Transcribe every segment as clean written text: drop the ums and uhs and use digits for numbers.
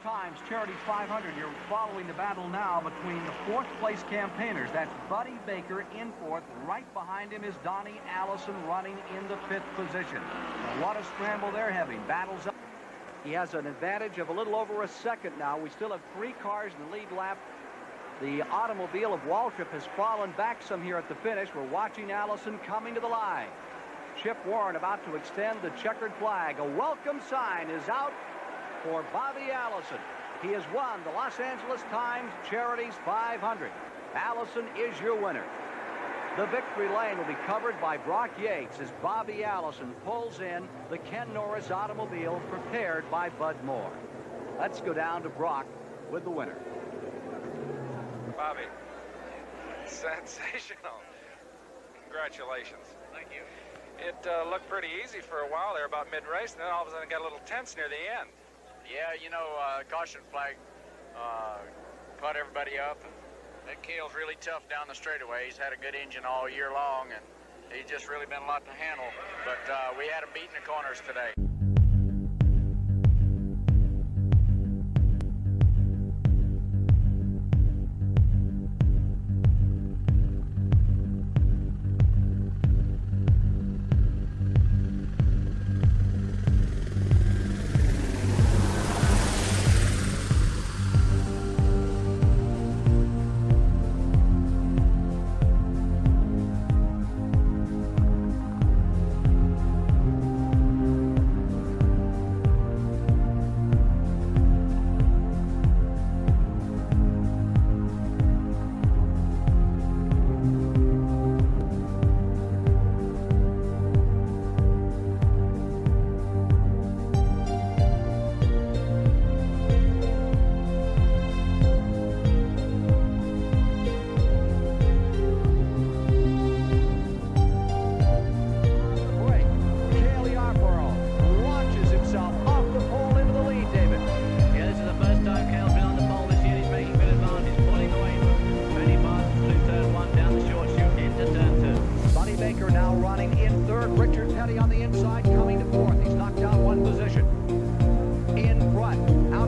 times, Charities 500. You're following the battle now between the fourth-place campaigners. That's Buddy Baker in fourth. Right behind him is Donnie Allison running in the fifth position. What a scramble they're having. Battles up. He has an advantage of a little over a second now. We still have 3 cars in the lead lap. The automobile of Waltrip has fallen back some here at the finish. We're watching Allison coming to the line. Chip Warren about to extend the checkered flag. A welcome sign is out for Bobby Allison. He has won the Los Angeles Times Charities 500. Allison is your winner. The victory lane will be covered by Brock Yates as Bobby Allison pulls in the Ken Norris automobile prepared by Bud Moore. Let's go down to Brock with the winner. Bobby, sensational. Congratulations. Thank you. It looked pretty easy for a while there about mid-race, and then all of a sudden it got a little tense near the end. Yeah, you know, caution flag caught everybody up. That Cale's really tough down the straightaway. He's had a good engine all year long, and he's just really been a lot to handle. But we had him beating the corners today.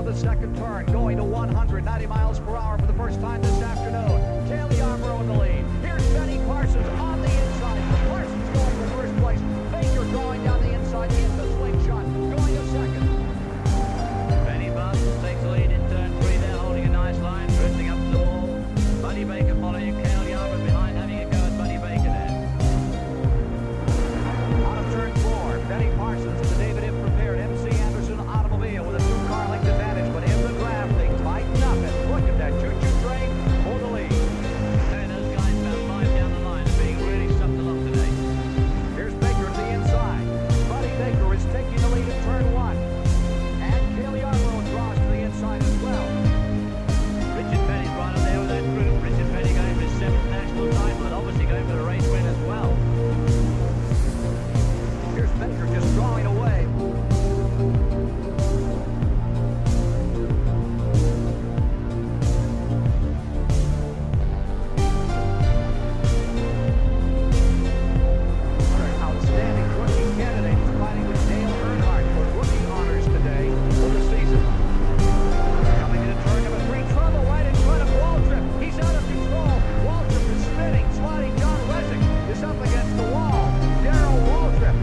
Second turn, going to 190 miles per hour for the first time this afternoon. Cale Yarborough in the lead. Here's Benny Parsons on the inside. Parsons going for first place. Baker going down the inside in the slingshot, going to second. Benny Parsons takes the lead in turn 3 there, holding a nice line, drifting up to the wall. Buddy Baker following Cale Yarborough behind, having a go at Buddy Baker there. Out of turn 4, Benny Parsons in the David If prepared MC Anderson automobile with a 2-car length advantage, but in the draft they tighten up and look at that choo-choo train for the lead. Hey, those guys about 5 down the line are being really sucked along today. Here's Baker to the inside. Buddy Baker is taking the lead in turn 1. And Cale Yarborough draws to the inside as well. Richard Petty's right up there with that group. Richard Petty going for his 7th national title and obviously going for the race win as well. Here's Baker just drawing away. Outstanding rookie candidate is fighting with Dale Earnhardt for rookie honors today for the season. Coming into turn number 3, trouble right in front of Waltrip. He's out of control. Waltrip is spinning, sliding. John Resnick is up against the wall. Darrell Waltrip.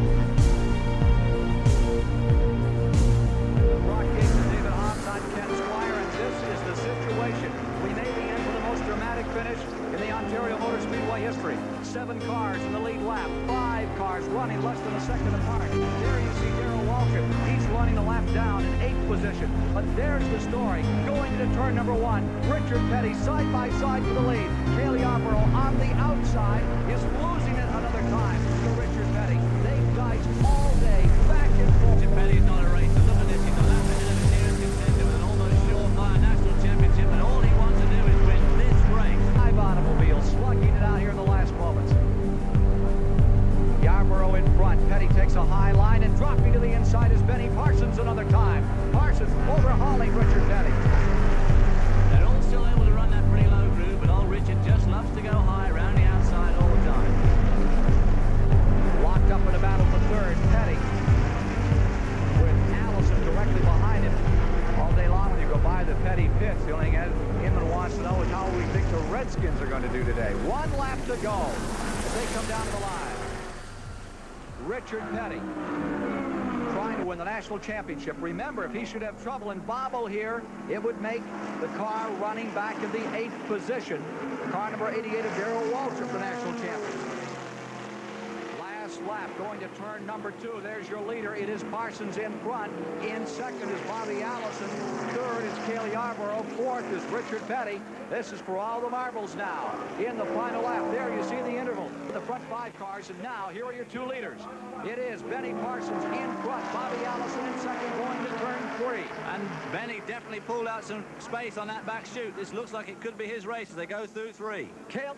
Brock Yates and David Hobbs on Ken Squire, and this is the situation. We may be in for the most dramatic finish in the Ontario Motor Speedway history. 7 cars in the lead lap, 5 cars running less than a second apart. There you see Darrell Waltrip. He's running a lap down in 8th position. But there's the story. Going into turn number 1, Richard Petty side by side for the lead. Cale Yarborough on the outside is losing it another time to Richard Petty. They diced all day, back and forth. Richard Petty's not a racer. Look at this. He's a lap ahead of his nearest contender with an almost surefire national championship, and all he wants to do is win this race. 5 automobiles slugging it out here in the last moments. Yarborough in front. Petty takes a high line, and dropping to the inside is Benny Parsons another time. Parsons overhauling Richard Petty. They're all still able to run that pretty low groove, but old Richard just loves to go high around the outside all the time. Locked up in a battle for third. Petty with Allison directly behind him. All day long when you go by Richard Petty, trying to win the national championship. Remember, if he should have trouble in bobble here, it would make the car running back in the 8th position. Car number 88 of Darrell Waltrip, the national champion. Last lap, going to turn number 2. There's your leader. It is Parsons in front. In second is Bobby Allison. Third is Cale Yarborough. Fourth is Richard Petty. This is for all the marbles now. In the final lap, there you see the interval. The front 5 cars, and now here are your 2 leaders. It is Benny Parsons in front. Bobby Allison in second, going to turn 3. And Benny definitely pulled out some space on that back chute. This looks like it could be his race as they go through 3. Cale,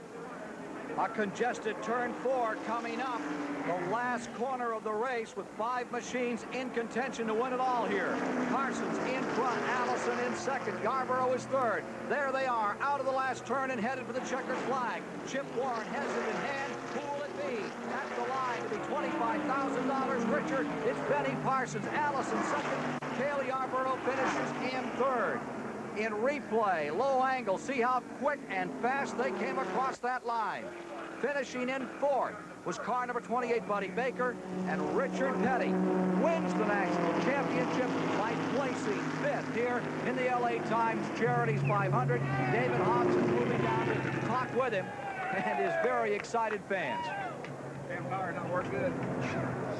a congested turn 4 coming up. The last corner of the race with 5 machines in contention to win it all here. Parsons in front, Allison in second, Yarborough is third. There they are, out of the last turn and headed for the checkered flag. Chip Warren has it in hand. Who will it be? At the line to be $25,000. Richard, it's Benny Parsons. Allison second. Cale Yarborough finishes in third. In replay, low angle, see how quick and fast they came across that line. Finishing in fourth was car number 28, Buddy Baker, and Richard Petty wins the national championship by placing 5th here in the LA Times Charities 500. David Hobbs is moving down to talk with him and his very excited fans. Damn power not work good.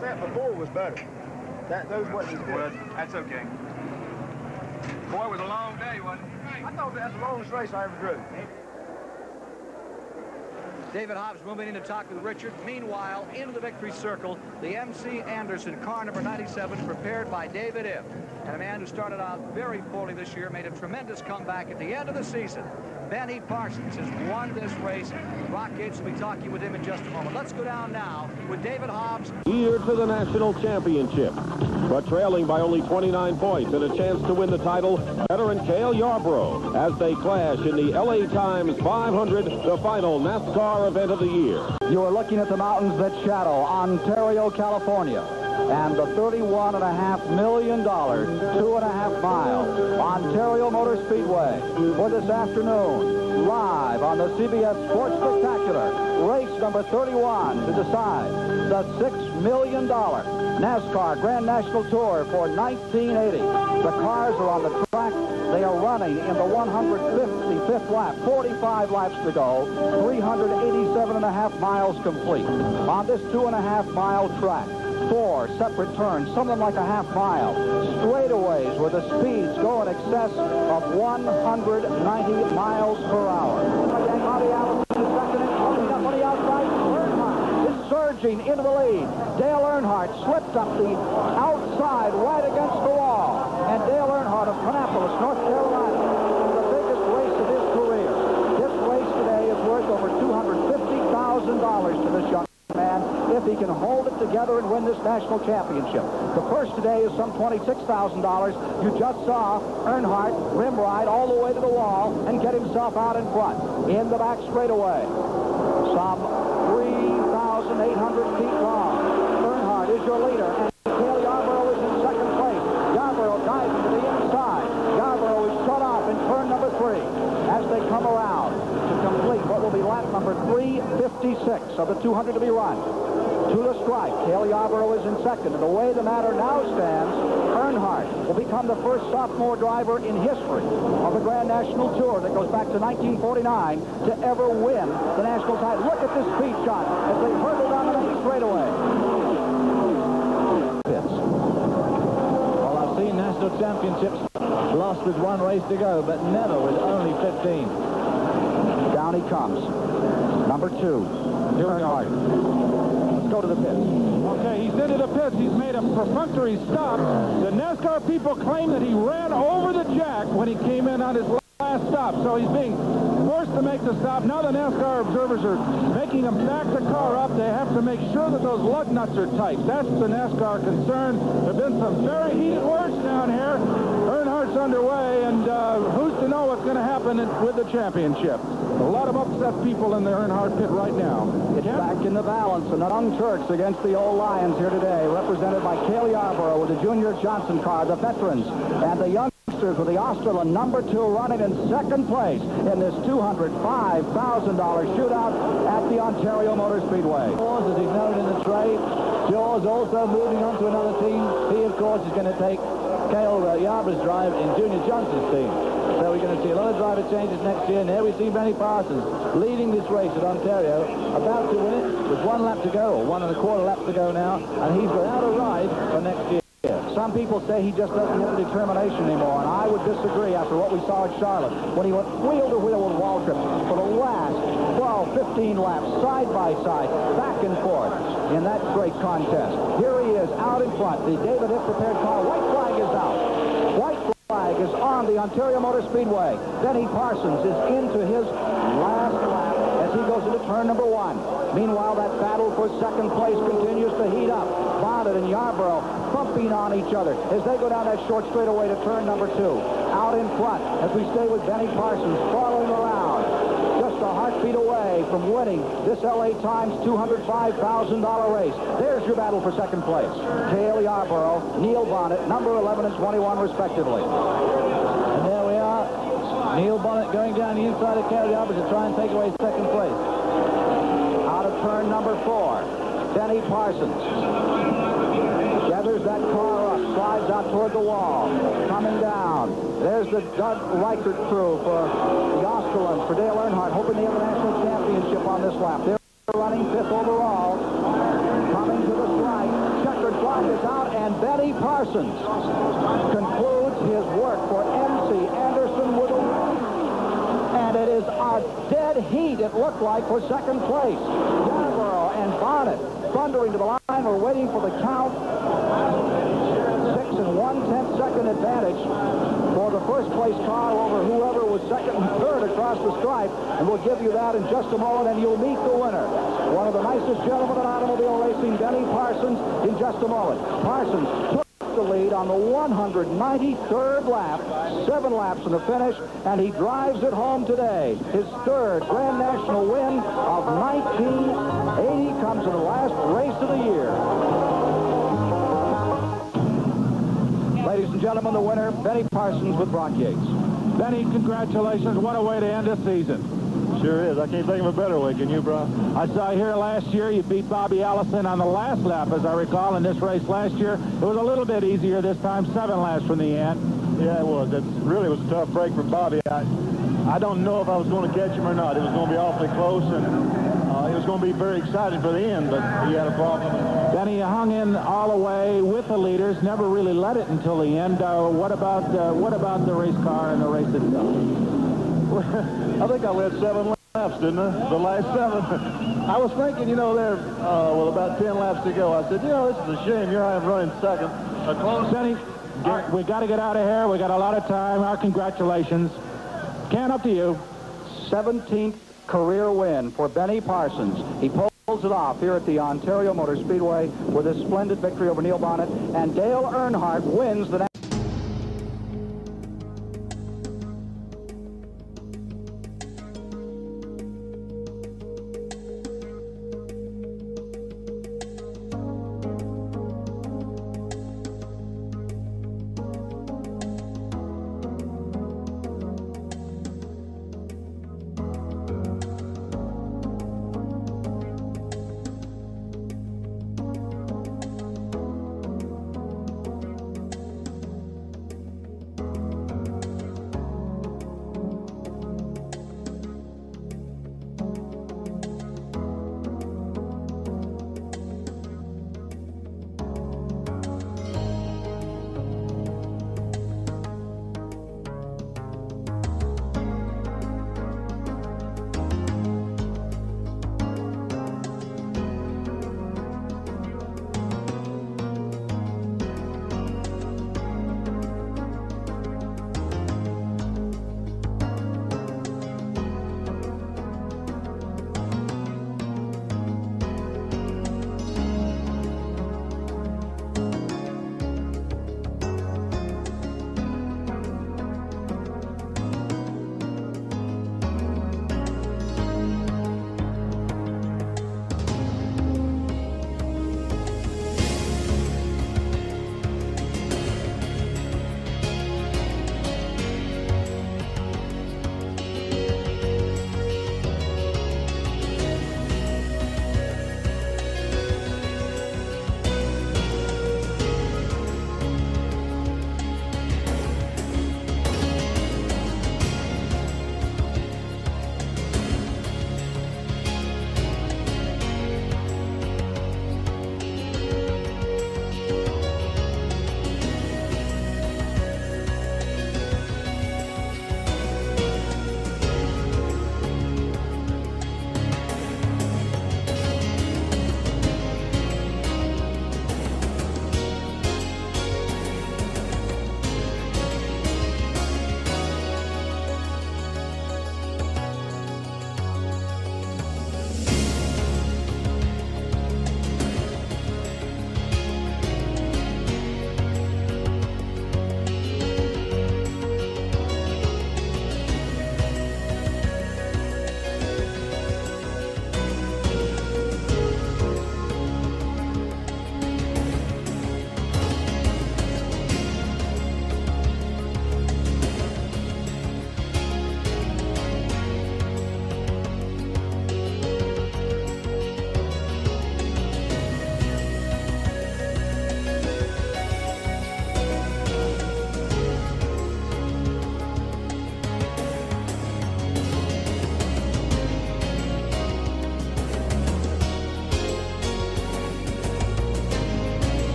That before was better. Those wasn't as good. That's okay. Boy, it was a long day, wasn't it? I thought that's the longest race I ever drove. David Hobbs moving in to talk with Richard. Meanwhile, into the victory circle, the MC Anderson car number 97, prepared by David Ibb. And a man who started out very poorly this year, made a tremendous comeback at the end of the season. Benny Parsons has won this race. Rock Gates will be talking with him in just a moment. Let's go down now with David Hobbs. Here to the national championship, but trailing by only 29 points and a chance to win the title, veteran Cale Yarborough, as they clash in the LA Times 500, the final NASCAR event of the year. You are looking at the mountains that shadow Ontario, California, and the $31.5 million, 2.5 mile Ontario Motor Speedway for this afternoon, live on the CBS Sports Spectacular, race number 31 to decide the $6 million NASCAR Grand National Tour for 1980. The cars are on the track. They are running in the 155th lap, 45 laps to go, 387.5 miles complete. On this 2.5 mile track, 4 separate turns, some of them like a half mile, straightaways where the speeds go in excess of 190 miles per hour. Again, Bobby Allison is second and coming up on the outside. Earnhardt is surging into the lead. Dale Earnhardt slipped up the outside right against the wall. And Dale Earnhardt of Indianapolis, North Carolina, the biggest race of his career. This race today is worth over $250,000 to this young man if he can hold it together and win this national championship. The purse today is some $26,000. You just saw Earnhardt rim ride all the way to the wall and get himself out in front. In the back straightaway, some 3,800 feet long. Earnhardt is your leader, and Cale Yarborough is in second place. Yarborough diving to the inside. Yarborough is shut off in turn number 3 as they come around to complete what will be lap number 356 of the 200 to be run. To the stripe, Cale Yarborough is in second, and the way the matter now stands, Earnhardt will become the first sophomore driver in history of the Grand National Tour that goes back to 1949 to ever win the national title. Look at this speed shot as they hurtle down the main straightaway. Well, I've seen national championships lost with 1 race to go, but never with only 15. Down he comes. Number 2, Earnhardt. Go to the pits. Okay, he's into the pits. He's made a perfunctory stop. The NASCAR people claim that he ran over the jack when he came in on his last stop. So he's being forced to make the stop. Now the NASCAR observers are making him back the car up. They have to make sure that those lug nuts are tight. That's the NASCAR concern. There have been some very heated words down here. Earnhardt's underway, and who's to know what's going to happen with the championship. A lot of upset people in the Earnhardt pit right now. It's back in the balance, and the Young Turks against the old Lions here today, represented by Cale Yarborough with the Junior Johnson car, the veterans, and the youngsters with the Australian number 2 running in second place in this $205,000 shootout at the Ontario Motor Speedway. As he's noted in the trade, Shaw's also moving on to another team. He, of course, is going to take Cale Yarborough's drive in Junior Johnson's team. So we're going to see a lot of driver changes next year. And there we see Benny Parsons leading this race at Ontario, about to win it with 1 lap to go, or 1 1/4 lap to go now, and he's without a ride for next year. Some people say he just doesn't have the determination anymore, and I would disagree after what we saw at Charlotte, when he went wheel to wheel with Waltrip for the last 12, 15 laps, side by side, back and forth in that great contest. Here he is out in front. The David Hick prepared car. White flag is out. White flag is on the Ontario Motor Speedway. Benny Parsons is into his last lap as he goes into turn number 1. Meanwhile, that battle for second place continues to heat up. Bonnet and Yarborough bumping on each other as they go down that short straightaway to turn number 2. Out in front as we stay with Benny Parsons following around. Just a heartbeat away from winning this LA Times $205,000 race. There's your battle for second place. Cale Yarborough, Neil Bonnet, number 11 and 21 respectively. And there we are. Neil Bonnet going down the inside of Cale Yarborough to try and take away second place. Out of turn number 4, Benny Parsons gathers that car up, slides out toward the wall, coming down. There's the Doug Reichert crew for Joscelyn, for Dale Earnhardt, hoping they have a national championship on this lap. They're running 5th overall. Coming to the stripe, checkered flag is out, and Benny Parsons concludes his work for MC Anderson with a win. And it is a dead heat, it looked like, for second place. Yarborough and Bonnet thundering to the line. We're waiting for the count. 6 1/10 second advantage for the first place car over whoever was second and third across the stripe. And we'll give you that in just a moment, and you'll meet the winner. One of the nicest gentlemen in automobile racing, Benny Parsons, in just a moment. Parsons took the lead on the 193rd lap, 7 laps in the finish, and he drives it home today. His 3rd Grand National win of 1980 comes in the last race of the year. Ladies and gentlemen, the winner, Benny Parsons with bronchiates. Benny, congratulations. What a way to end the season. Sure is. I can't think of a better way, can you, bro? I saw here last year you beat Bobby Allison on the last lap, as I recall, in this race last year. It was a little bit easier this time, 7 laps from the end. Yeah, it was. It really was a tough break for Bobby. I don't know if I was going to catch him or not. It was going to be awfully close, and it was going to be very exciting for the end, but he had a problem. Benny, you hung in all the way with the leaders, never really let it until the end. What about the race car and the race itself? I think I led 7 laps, didn't I? The last 7. I was thinking, with about 10 laps to go, I said, this is a shame. Here I am running second. Benny, we got to get out of here. We got a lot of time. Our congratulations. Ken, up to you. 17th career win for Benny Parsons. He pulls it off here at the Ontario Motor Speedway with a splendid victory over Neil Bonnet, and Dale Earnhardt wins the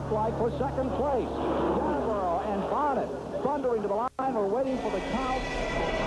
looked like for second place. Yarborough and Bonnet thundering to the line. We're waiting for the count.